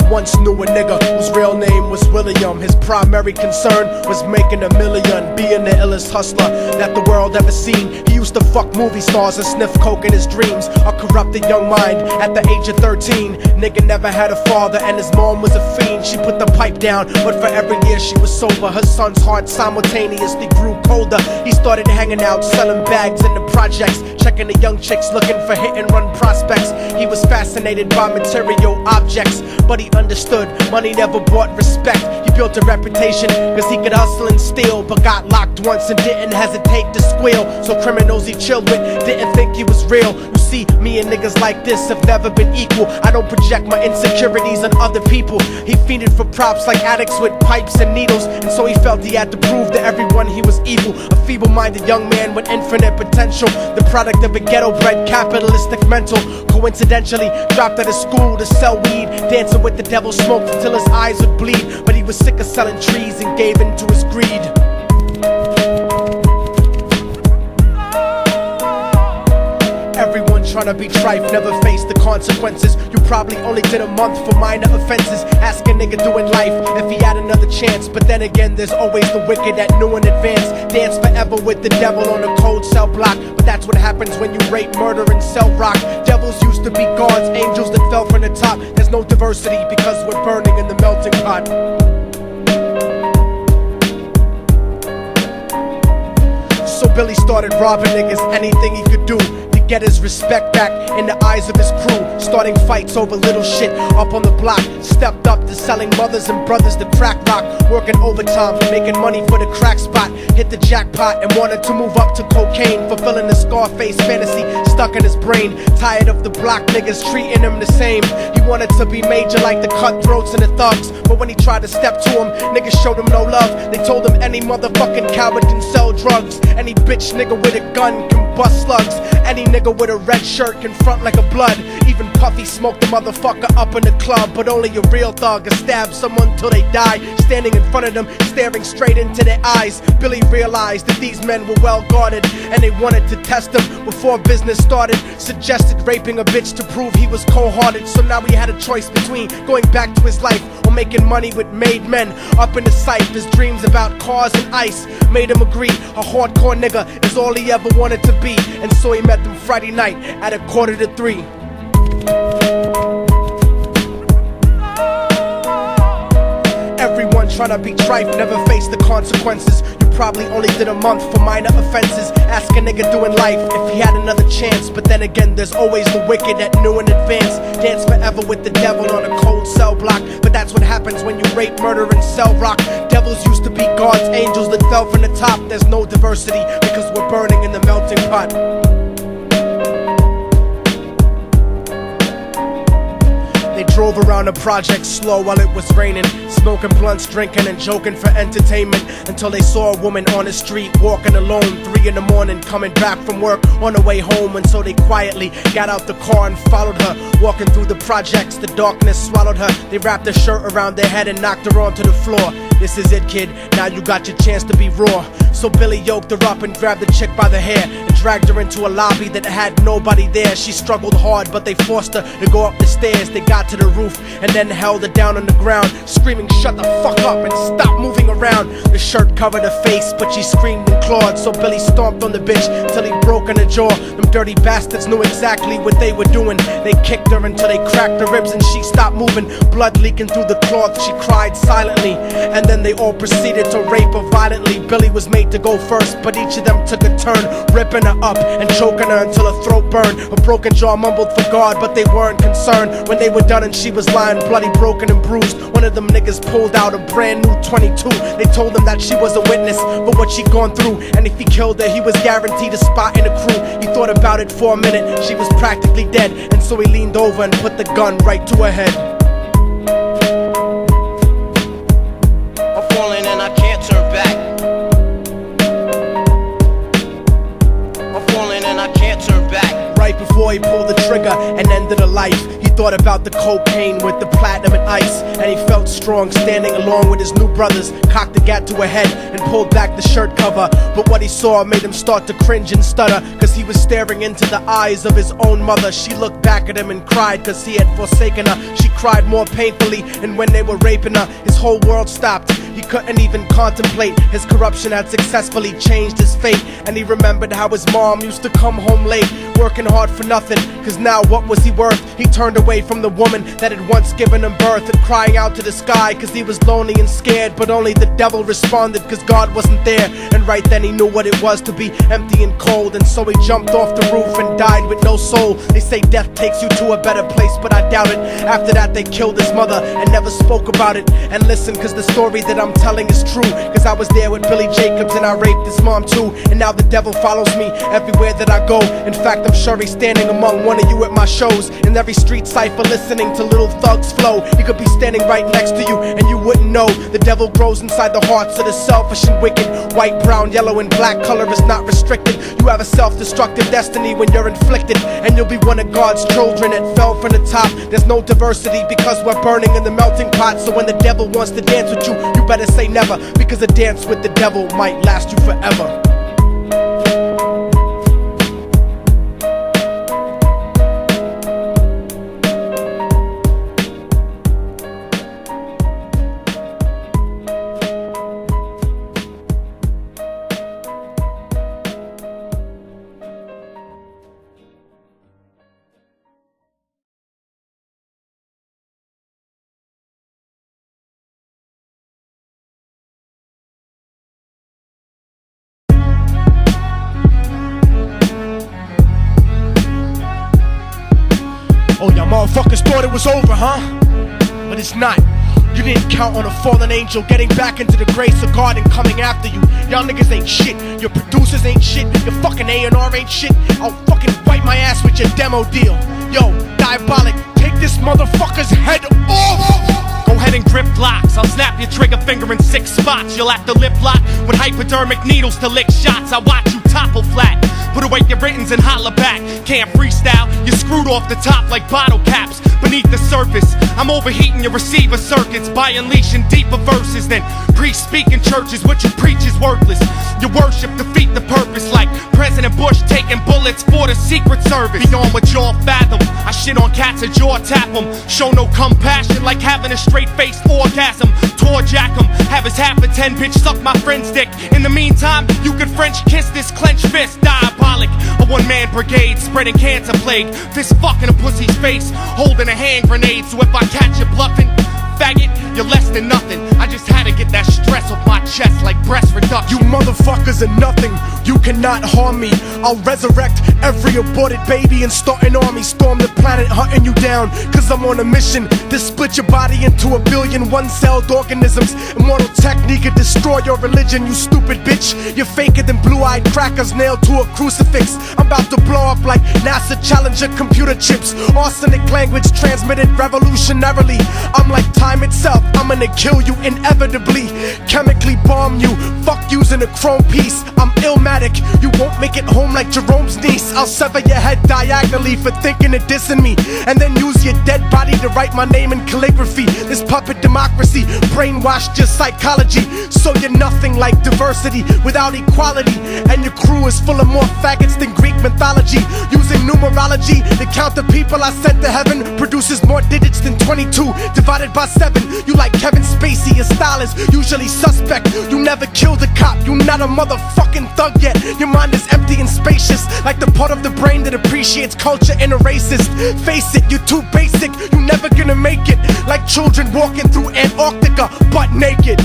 once knew a nigga whose real name was William. His primary concern was making $1 million, being the illest hustler that the world ever seen. He used to fuck movie stars and sniff coke in his dreams. A corrupted young mind at the age of 13. Nigga never had a father and his mom was a fiend. She put the pipe down, but for every year she was sober, her son's heart simultaneously grew colder. He started hanging out, selling bags in the projects, checking the young chicks looking for hit and run prospects. He was fascinated by material objects, but he understood money never bought respect. He built a reputation cause he could hustle and steal, but got locked once and didn't hesitate to squeal. So criminals he chilled with didn't think he was real. You see, me and niggas like this have never been equal. I don't project my insecurities on other people. He fiended for props like addicts with pipes and needles, and so he felt he had to prove to everyone he was evil. A feeble-minded young man with infinite potential, the product of a ghetto-bred capitalistic mental. Coincidentally, dropped out of school to sell weed, dancing with the devil, smoked until his eyes would bleed. But he was sick of selling trees and gave in to his greed. Everyone tryna be trife, never face the consequences. You probably only did a month for minor offenses. Ask a nigga doing life if he had another chance. But then again, there's always the wicked that knew in advance. Dance forever with the devil on a cold cell block. But that's what happens when you rape, murder, and sell rock. Devils used to be gods, angels that fell from the top. There's no diversity because we're burning in the melting pot. So Billy started robbing niggas, anything he could do to get his respect back in the eyes of his crew. Starting fights over little shit up on the block. Stepped up to selling mothers and brothers the crack rock. Working overtime, making money for the crack spot. Hit the jackpot and wanted to move up to cocaine, fulfilling the Scarface fantasy stuck in his brain. Tired of the block niggas treating him the same. He wanted to be major like the cutthroats and the thugs. But when he tried to step to him, niggas showed him no love. They told him any motherfucking coward can sell drugs. Any bitch nigga with a gun can bust slugs. Any nigga with a red shirt can front like a blood. Even Puffy smoked the motherfucker up in the club. But only a real thug can stab someone till they die. Standing in front of them, staring straight into their eyes, Billy realized that these men were well guarded, and they wanted to test him before business started. Suggested raping a bitch to prove he was cold-hearted. So now he had a choice between going back to his life or making money with made men. Up in the sight, his dreams about cars and ice made him agree a hardcore nigga is all he ever wanted to be. And so he met them Friday night at 2:45. Everyone tryna be trife, never face the consequences. You probably only did a month for minor offenses. Ask a nigga doing life if he had another chance. But then again, there's always the wicked that knew in advance. Dance forever with the devil on a cold cell block. But that's what happens when you rape, murder, and sell rock. Devils used to be gods, angels that fell from the top. There's no diversity because we're burning in the melting pot. They drove around the project slow while it was raining, smoking blunts, drinking and joking for entertainment, until they saw a woman on the street walking alone, 3 in the morning, coming back from work on her way home. And so they quietly got out the car and followed her. Walking through the projects, the darkness swallowed her. They wrapped her shirt around their head and knocked her onto the floor. This is it, kid, now you got your chance to be raw. So Billy yoked her up and grabbed the chick by the hair and dragged her into a lobby that had nobody there. She struggled hard, but they forced her to go up the stairs. They got to the roof and then held her down on the ground, screaming, "Shut the fuck up and stop moving around." The shirt covered her face, but she screamed and clawed. So Billy stomped on the bitch till he broke in her jaw. Them dirty bastards knew exactly what they were doing. They kicked her until they cracked her ribs and she stopped moving. Blood leaking through the cloth, she cried silently. And then they all proceeded to rape her violently. Billy was made to go first, but each of them took a turn, ripping her up and choking her until her throat burned. Her broken jaw mumbled for God, but they weren't concerned. When they were done and she was lying bloody, broken and bruised, one of them niggas pulled out a brand new 22. They told him that she was a witness for what she'd gone through, and if he killed her, he was guaranteed a spot in the crew. He thought about it for a minute, she was practically dead, and so he leaned over and put the gun right to her head. I'm falling and I can't turn back. I'm falling and I can't turn back. Right before he pulled the trigger and ended her life, he thought about the cocaine with the platinum and ice, and he felt strong standing along with his new brothers. Cocked the gat to her head and pulled back the shirt cover, but what he saw made him start to cringe and stutter, cause he was staring into the eyes of his own mother. She looked back at him and cried cause he had forsaken her. She cried more painfully, and when they were raping her, his whole world stopped. He couldn't even contemplate. His corruption had successfully changed his fate, and he remembered how his mom used to come home late, working hard for nothing, cause now what was he worth? He turned away from the woman that had once given him birth, and crying out to the sky cause he was lonely and scared, but only the devil responded cause God wasn't there. And right then he knew what it was to be empty and cold, and so he jumped off the roof and died with no soul. They say death takes you to a better place, but I doubt it. After that they killed his mother and never spoke about it. And listen, cause the story that I'm telling is true, cause I was there with Billy Jacobs and I raped his mom too. And now the devil follows me everywhere that I go. In fact, I'm sure he's standing among one of you at my shows, in every street cipher listening to Little Thug's flow. He could be standing right next to you and you wouldn't know. The devil grows inside the hearts of the selfish and wicked. White, brown, yellow and black color is not restricted. You have a self-destructive destiny when you're inflicted, and you'll be one of God's children that fell from the top. There's no diversity because we're burning in the melting pot. So when the devil wants to dance with you, you better say never, because a dance with the devil might last you forever. Oh, y'all motherfuckers thought it was over, huh? But it's not. You didn't count on a fallen angel getting back into the grace of God and coming after you. Y'all niggas ain't shit. Your producers ain't shit. Your fucking A&R ain't shit. I'll fucking wipe my ass with your demo deal. Yo, Diabolic, take this motherfucker's head off! Go ahead and grip blocks. I'll snap your trigger finger in 6 spots. You'll have to lip lock with hypodermic needles to lick shots. I watch you topple flat. Put away your writtens and holla back. Can't freestyle, you're screwed off the top like bottle caps. Beneath the surface, I'm overheating your receiver circuits by unleashing deeper verses than priests speak in churches. What you preach is worthless. Your worship defeat the purpose, like President Bush taking bullets for the Secret Service. Beyond what y'all fathom, I shit on cats and jaw tap them. Show no compassion like having a straight-faced orgasm. Tour jack 'em, have his half a 10 bitch suck my friend's dick. In the meantime, you could French kiss this clenched fist. Diabolic, a one-man brigade spreading cancer plague. Fist fucking a pussy's face, holding a hand grenade. So if I catch you bluffing, faggot, you're less than nothing. I just had to get that stress off my chest like breast reduction. You motherfuckers are nothing. You cannot harm me. I'll resurrect every aborted baby and start an army. Storm the planet hunting you down, cause I'm on a mission to split your body into a billion one-celled organisms. Immortal Technique could destroy your religion, you stupid bitch. You're faker than blue-eyed crackers nailed to a crucifix. I'm about to blow up like NASA Challenger computer chips. Arsenic language transmitted revolutionarily. I'm like time itself, I'm gonna kill you inevitably. Chemically bomb you, fuck using a chrome piece. I'm illmatic, you won't make it home like Jerome's niece. I'll sever your head diagonally for thinking of dissing me, and then use your dead body to write my name in calligraphy. This puppet democracy brainwashed your psychology, so you're nothing like diversity without equality. And your crew is full of more faggots than Greek mythology. Using numerology to count the people I sent to heaven produces more digits than 22 divided by 7. You like Kevin Spacey, your style is usually suspect. You never killed a cop, you not a motherfucking thug yet. Your mind is empty and spacious, like the part of the brain that appreciates culture and a racist. Face it, you're too basic, you never gonna make it. Like children walking through Antarctica butt naked.